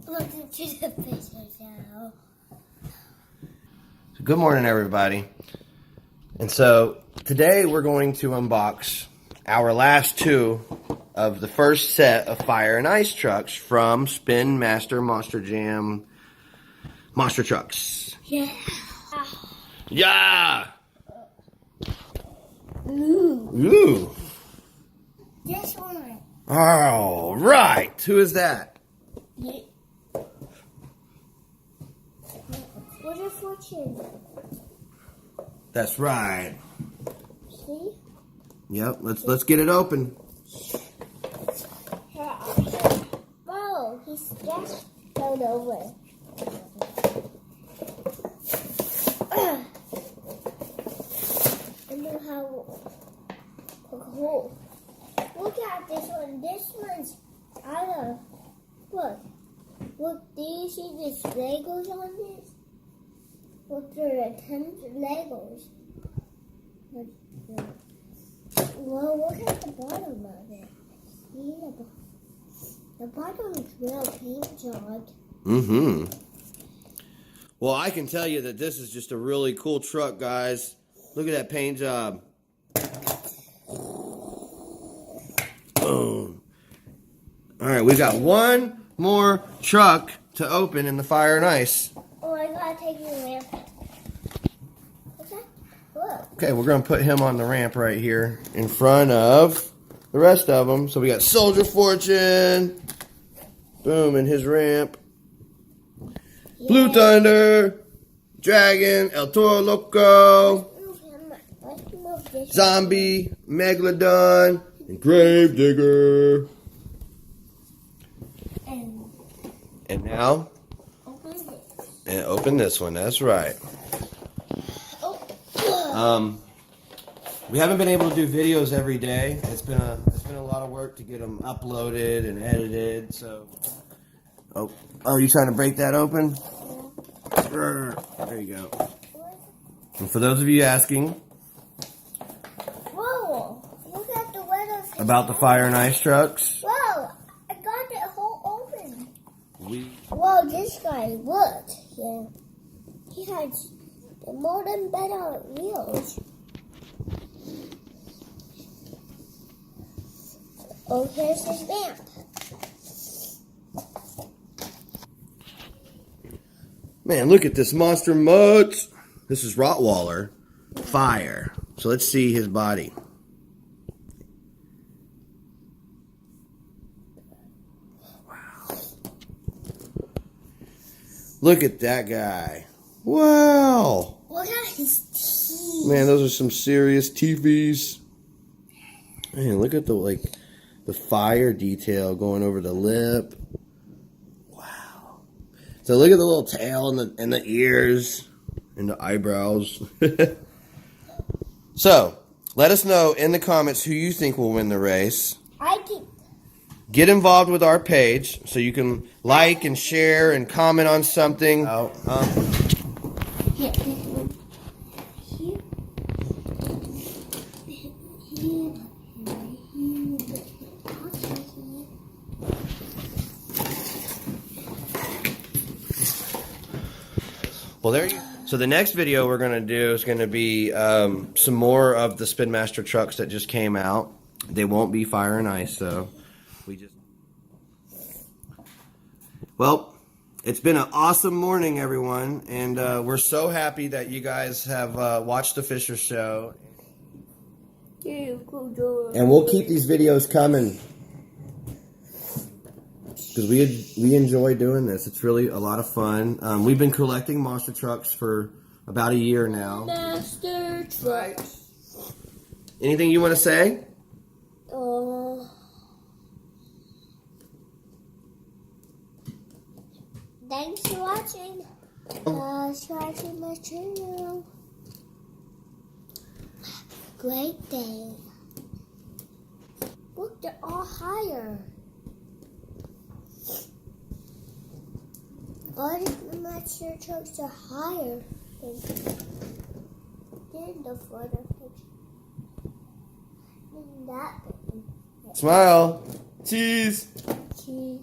Welcome to the picture show. Good morning, everybody. And so today we're going to unbox our last two of the first set of fire and ice trucks from Spinmaster Monster Jam monster trucks. Yeah. Yeah. Ooh. Ooh. This one. All right. Who is that? Yeah. What a fortune. That's right. See? Yep. Let's get it open. Whoa, he's just thrown over. I know how cool. Look at this one. This one's out of. Look, do you see these Legos on this? Look, there are tons of Legos. Well, look at the bottom of it. See the bottom is real paint job. Mm-hmm. Well, I can tell you that this is just a really cool truck, guys. Look at that paint job. Boom. All right, we've got one more truck to open in the fire and ice. Oh, I gotta take your ramp. Okay, look. Okay, we're going to put him on the ramp right here in front of the rest of them. So we got Soldier Fortune. Boom, in his ramp. Yeah. Blue Thunder. Dragon. El Toro Loco. Let's move this. Zombie. Megalodon. And Gravedigger. And now, Open this. and open this one. That's right. Oh. We haven't been able to do videos every day. It's been a lot of work to get them uploaded and edited. So, oh, you trying to break that open? There you go. And for those of you asking Whoa! Look at the weather. about the fire and ice trucks, Whoa! I got it whole open. we Whoa! This guy, look. Yeah. He has the more than better wheels. Oh, here's his ramp. man, look at this monster mutt. This is Rottweiler fire. So let's see his body. Wow. Look at that guy. Wow. Look at his teeth. Man, those are some serious teefies. Man, look at the fire detail going over the lip. Wow. So look at the little tail and the ears and the eyebrows. So, let us know in the comments who you think will win the race. I can. Get involved with our page so you can like and share and comment on something. Yeah. Well, there you go. So the next video we're going to do is going to be some more of the Spinmaster trucks that just came out. They won't be fire and ice, so well, it's been an awesome morning, everyone, and we're so happy that you guys have watched the Fisher Show. And we'll keep these videos coming because we enjoy doing this. It's really a lot of fun. We've been collecting monster trucks for about a year now. Master trucks. Anything you want to say? Thanks for watching. Subscribe to my channel. Great day. Look, they're all higher. All the monster trucks are higher than the photo picture. Than that thing. Smile. Cheese. Cheese.